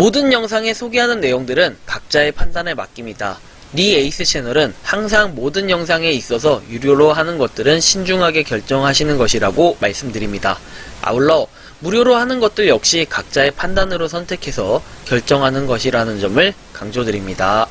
모든 영상에 소개하는 내용들은 각자의 판단에 맡깁니다. 니 에이스 채널은 항상 모든 영상에 있어서 유료로 하는 것들은 신중하게 결정하시는 것이라고 말씀드립니다. 아울러 무료로 하는 것들 역시 각자의 판단으로 선택해서 결정하는 것이라는 점을 강조드립니다.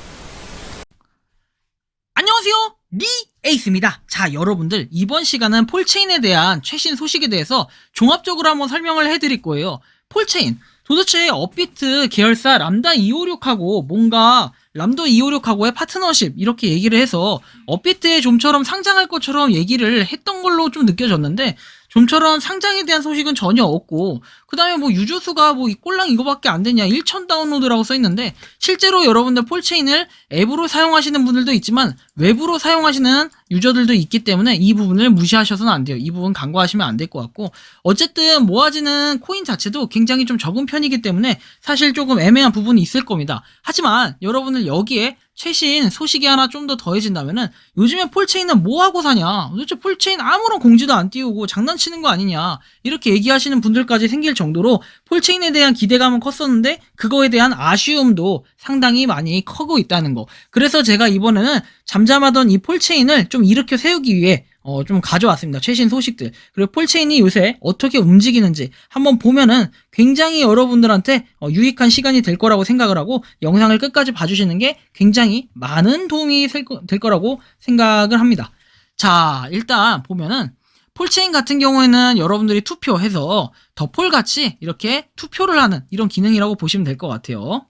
안녕하세요, 니 에이스입니다. 자, 여러분들, 이번 시간은 폴체인에 대한 최신 소식에 대해서 종합적으로 한번 설명을 해드릴 거예요. 폴체인, 도대체 업비트 계열사 람다 256하고 뭔가 람다 256하고의 파트너십 이렇게 얘기를 해서 업비트에 좀처럼 상장할 것처럼 얘기를 했던 걸로 좀 느껴졌는데, 좀처럼 상장에 대한 소식은 전혀 없고, 그 다음에 뭐 유저수가 뭐 꼴랑 이거밖에 안 되냐, 1000 다운로드라고 써있는데, 실제로 여러분들 폴체인을 앱으로 사용하시는 분들도 있지만 웹으로 사용하시는 유저들도 있기 때문에 이 부분을 무시하셔서는 안 돼요. 이 부분 간과하시면 안 될 것 같고, 어쨌든 모아지는 코인 자체도 굉장히 좀 적은 편이기 때문에 사실 조금 애매한 부분이 있을 겁니다. 하지만 여러분들 여기에 최신 소식이 하나 좀 더 더해진다면은, 요즘에 폴체인은 뭐하고 사냐, 도대체 폴체인 아무런 공지도 안 띄우고 장난치는 거 아니냐, 이렇게 얘기하시는 분들까지 생길 정도로 폴체인에 대한 기대감은 컸었는데 그거에 대한 아쉬움도 상당히 많이 커고 있다는 거. 그래서 제가 이번에는 잠잠하던 이 폴체인을 좀 일으켜 세우기 위해 좀 가져왔습니다. 최신 소식들. 그리고 폴체인이 요새 어떻게 움직이는지 한번 보면은 굉장히 여러분들한테 유익한 시간이 될 거라고 생각을 하고, 영상을 끝까지 봐주시는 게 굉장히 많은 도움이 될 거라고 생각을 합니다. 자, 일단 보면은 폴체인 같은 경우에는 여러분들이 투표해서 더폴같이 이렇게 투표를 하는 이런 기능이라고 보시면 될 것 같아요.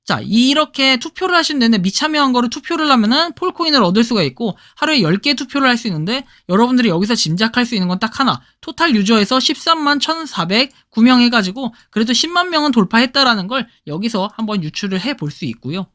자, 이렇게 투표를 하시면 되는데, 미참여한 거를 투표를 하면은 폴코인을 얻을 수가 있고, 하루에 10개 투표를 할 수 있는데, 여러분들이 여기서 짐작할 수 있는 건 딱 하나, 토탈 유저에서 13만 1409명 해가지고 그래도 10만 명은 돌파했다라는 걸 여기서 한번 유추를 해 볼 수 있고요.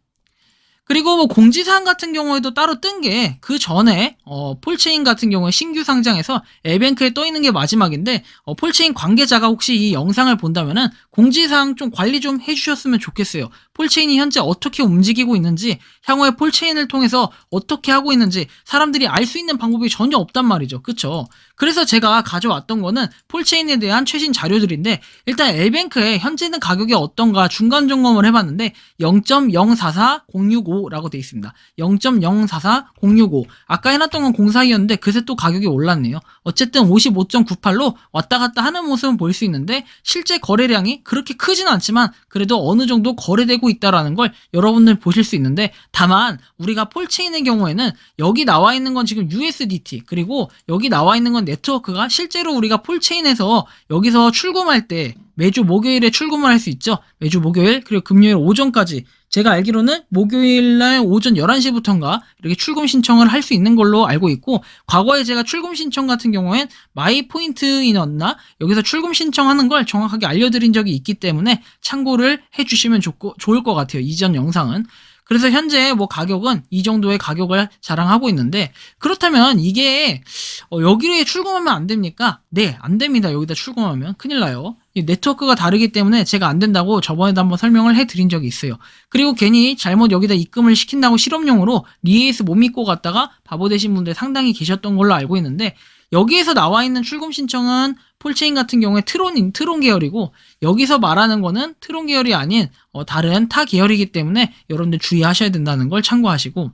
그리고 뭐 공지사항 같은 경우에도 따로 뜬 게, 그 전에 폴체인 같은 경우에 신규 상장에서 에뱅크에 떠 있는 게 마지막인데, 폴체인 관계자가 혹시 이 영상을 본다면은 공지사항 좀 관리 좀 해주셨으면 좋겠어요. 폴체인이 현재 어떻게 움직이고 있는지, 향후에 폴체인을 통해서 어떻게 하고 있는지 사람들이 알 수 있는 방법이 전혀 없단 말이죠. 그쵸? 그래서 제가 가져왔던 거는 폴체인에 대한 최신 자료들인데, 일단 에뱅크에 현재는 가격이 어떤가 중간 점검을 해봤는데 0.044065라고 되어 있습니다. 0.044065. 아까 해놨던 건 04였는데 그새 또 가격이 올랐네요. 어쨌든 55.98로 왔다 갔다 하는 모습은 볼 수 있는데, 실제 거래량이 그렇게 크진 않지만 그래도 어느 정도 거래되고 있다라는 걸 여러분들 보실 수 있는데, 다만 우리가 폴체인의 경우에는 여기 나와 있는 건 지금 USDT, 그리고 여기 나와 있는 건 네트워크가 실제로 우리가 폴체인에서 여기서 출금할 때 매주 목요일에 출금을 할 수 있죠. 매주 목요일, 그리고 금요일 오전까지, 제가 알기로는 목요일날 오전 11시부터인가 이렇게 출금 신청을 할 수 있는 걸로 알고 있고, 과거에 제가 출금 신청 같은 경우엔 마이포인트이었나 여기서 출금 신청하는 걸 정확하게 알려드린 적이 있기 때문에 참고를 해주시면 좋을 것 같아요, 이전 영상은. 그래서 현재 뭐 가격은 이 정도의 가격을 자랑하고 있는데, 그렇다면 이게 여기에 출금하면 안 됩니까? 네, 안 됩니다. 여기다 출금하면 큰일 나요. 이 네트워크가 다르기 때문에 제가 안 된다고 저번에도 한번 설명을 해드린 적이 있어요. 그리고 괜히 잘못 여기다 입금을 시킨다고 실험용으로 니에이스 못 믿고 갔다가 바보 되신 분들 상당히 계셨던 걸로 알고 있는데, 여기에서 나와 있는 출금 신청은 폴체인 같은 경우에 트론 계열이고, 여기서 말하는 거는 트론 계열이 아닌 다른 타 계열이기 때문에 여러분들 주의하셔야 된다는 걸 참고하시고,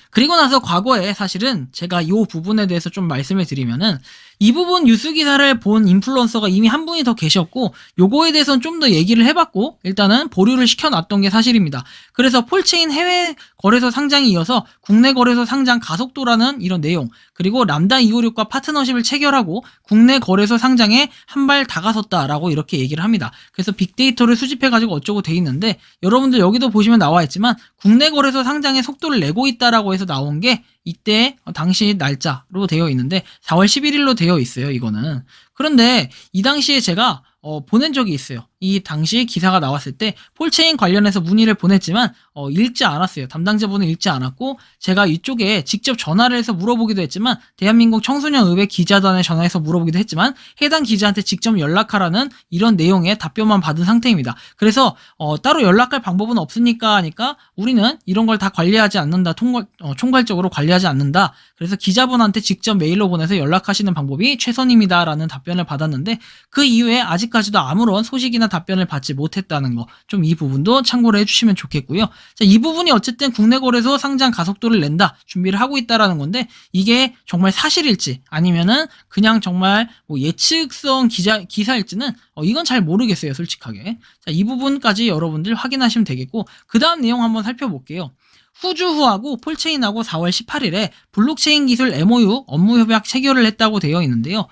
그리고 나서 과거에 사실은 제가 이 부분에 대해서 좀 말씀을 드리면은, 이 부분 뉴스 기사를 본 인플루언서가 이미 한 분이 더 계셨고, 요거에 대해서는 좀 더 얘기를 해봤고 일단은 보류를 시켜놨던 게 사실입니다. 그래서 폴체인 해외 거래소 상장이 이어서 국내 거래소 상장 가속도라는 이런 내용, 그리고 람다 256과 파트너십을 체결하고 국내 거래소 상장에 한 발 다가섰다라고 이렇게 얘기를 합니다. 그래서 빅데이터를 수집해가지고 어쩌고 돼 있는데, 여러분들 여기도 보시면 나와 있지만 국내 거래소 상장의 속도를 내고 있다라고 해서 나온 게 이때 당시 날짜로 되어 있는데 4월 11일로 되어 있어요, 이거는. 그런데 이 당시에 제가 보낸 적이 있어요. 이 당시 기사가 나왔을 때 폴체인 관련해서 문의를 보냈지만 읽지 않았어요. 담당자분은 읽지 않았고, 제가 이쪽에 직접 전화를 해서 물어보기도 했지만, 대한민국 청소년의회 기자단에 전화해서 물어보기도 했지만 해당 기자한테 직접 연락하라는 이런 내용의 답변만 받은 상태입니다. 그래서 따로 연락할 방법은 없으니까 하니까, 우리는 이런 걸 다 관리하지 않는다, 총괄적으로 관리하지 않는다, 그래서 기자분한테 직접 메일로 보내서 연락하시는 방법이 최선입니다 라는 답변을 받았는데, 그 이후에 아직까지도 아무런 소식이나 상세한 답변을 받지 못했다는 거, 좀 이 부분도 참고를 해주시면 좋겠고요. 자, 이 부분이 어쨌든 국내 거래소 상장 가속도를 낸다, 준비를 하고 있다라는 건데, 이게 정말 사실일지 아니면은 그냥 정말 뭐 예측성 기사일지는 이건 잘 모르겠어요, 솔직하게. 자, 이 부분까지 여러분들 확인하시면 되겠고, 그 다음 내용 한번 살펴볼게요. 후주후하고 폴체인하고 4월 18일에 블록체인 기술 MOU 업무 협약 체결을 했다고 되어 있는데요.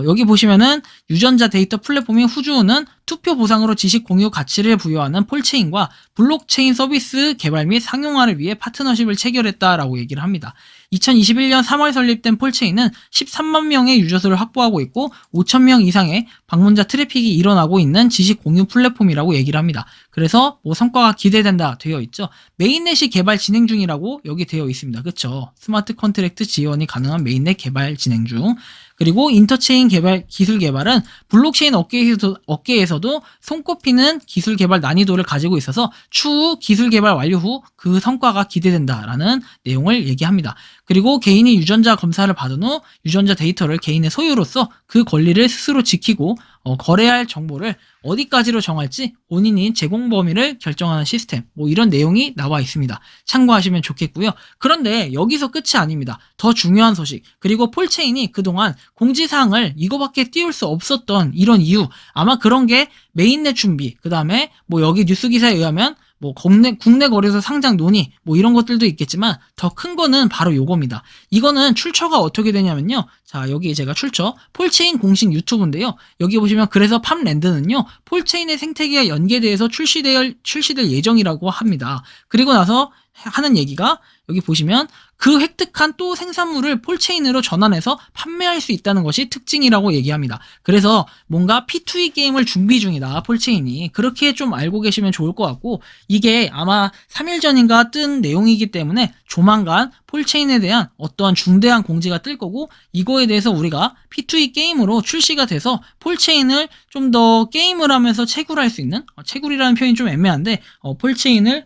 여기 보시면은 유전자 데이터 플랫폼인 후주는 투표 보상으로 지식 공유 가치를 부여하는 폴체인과 블록체인 서비스 개발 및 상용화를 위해 파트너십을 체결했다라고 얘기를 합니다. 2021년 3월 설립된 폴체인은 13만 명의 유저수를 확보하고 있고 5천 명 이상의 방문자 트래픽이 일어나고 있는 지식 공유 플랫폼이라고 얘기를 합니다. 그래서 뭐 성과가 기대된다 되어 있죠. 메인넷이 개발 진행 중이라고 여기 되어 있습니다. 그쵸? 스마트 컨트랙트 지원이 가능한 메인넷 개발 진행 중. 그리고 인터체인 기술 개발은 블록체인 업계에서도 손꼽히는 기술 개발 난이도를 가지고 있어서 추후 기술 개발 완료 후 그 성과가 기대된다라는 내용을 얘기합니다. 그리고 개인이 유전자 검사를 받은 후 유전자 데이터를 개인의 소유로서 그 권리를 스스로 지키고 거래할 정보를 어디까지로 정할지 본인이 제공 범위를 결정하는 시스템, 뭐 이런 내용이 나와 있습니다. 참고하시면 좋겠고요. 그런데 여기서 끝이 아닙니다. 더 중요한 소식, 그리고 폴체인이 그동안 공지사항을 이거밖에 띄울 수 없었던 이런 이유, 아마 그런 게 메인넷 준비, 그 다음에 뭐 여기 뉴스 기사에 의하면 뭐 국내 거래소 상장 논의 뭐 이런 것들도 있겠지만 더 큰 거는 바로 요겁니다. 이거는 출처가 어떻게 되냐면요. 자, 여기 제가 출처 폴체인 공식 유튜브인데요. 여기 보시면 그래서 팜랜드는요. 폴체인의 생태계와 연계돼서 출시될 예정이라고 합니다. 그리고 나서 하는 얘기가 여기 보시면 그 획득한 또 생산물을 폴체인으로 전환해서 판매할 수 있다는 것이 특징이라고 얘기합니다. 그래서 뭔가 P2E 게임을 준비 중이다, 폴체인이. 그렇게 좀 알고 계시면 좋을 것 같고, 이게 아마 3일 전인가 뜬 내용이기 때문에 조만간 폴체인에 대한 어떠한 중대한 공지가 뜰 거고, 이거에 대해서 우리가 P2E 게임으로 출시가 돼서 폴체인을 좀 더 게임을 하면서 채굴할 수 있는, 채굴이라는 표현이 좀 애매한데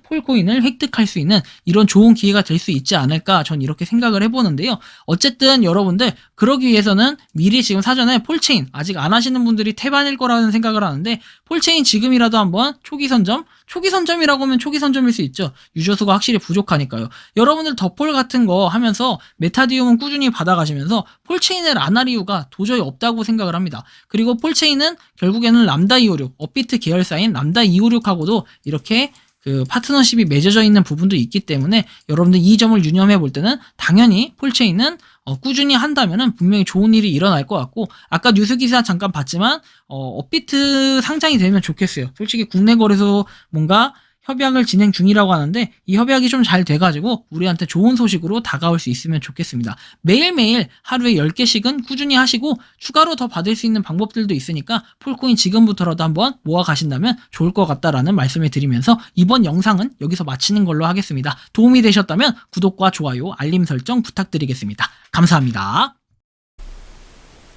폴코인을 획득할 수 있는 이런 좋은 기회가 될 수 있지 않을까, 전 이렇게 생각을 해보는데요. 어쨌든 여러분들 그러기 위해서는 미리 지금 사전에 폴체인 아직 안 하시는 분들이 태반일 거라는 생각을 하는데, 폴체인 지금이라도 한번 초기 선점이라고 하면 초기 선점일 수 있죠. 유저수가 확실히 부족하니까요. 여러분들 덧폴 같은 거 하면서 메타디움은 꾸준히 받아가시면서 폴체인을 안 할 이유가 도저히 없다고 생각을 합니다. 그리고 폴체인은 결국에는 람다 256, 업비트 계열사인 람다 256하고도 이렇게 그 파트너십이 맺어져 있는 부분도 있기 때문에 여러분들 이 점을 유념해 볼 때는 당연히 폴체인은 꾸준히 한다면은 분명히 좋은 일이 일어날 것 같고, 아까 뉴스 기사 잠깐 봤지만 업비트 상장이 되면 좋겠어요. 솔직히 국내 거래소 뭔가 협약을 진행 중이라고 하는데 이 협약이 좀 잘 돼가지고 우리한테 좋은 소식으로 다가올 수 있으면 좋겠습니다. 매일매일 하루에 10개씩은 꾸준히 하시고 추가로 더 받을 수 있는 방법들도 있으니까 폴코인 지금부터라도 한번 모아 가신다면 좋을 것 같다라는 말씀을 드리면서 이번 영상은 여기서 마치는 걸로 하겠습니다. 도움이 되셨다면 구독과 좋아요, 알림 설정 부탁드리겠습니다. 감사합니다.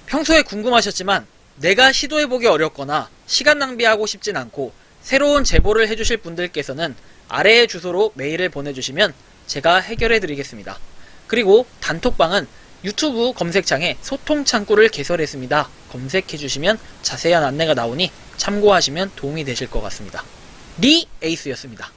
평소에 궁금하셨지만 내가 시도해보기 어렵거나 시간 낭비하고 싶진 않고 새로운 제보를 해주실 분들께서는 아래의 주소로 메일을 보내주시면 제가 해결해드리겠습니다. 그리고 단톡방은 유튜브 검색창에 소통 창구를 개설했습니다. 검색해주시면 자세한 안내가 나오니 참고하시면 도움이 되실 것 같습니다. 리 에이스였습니다.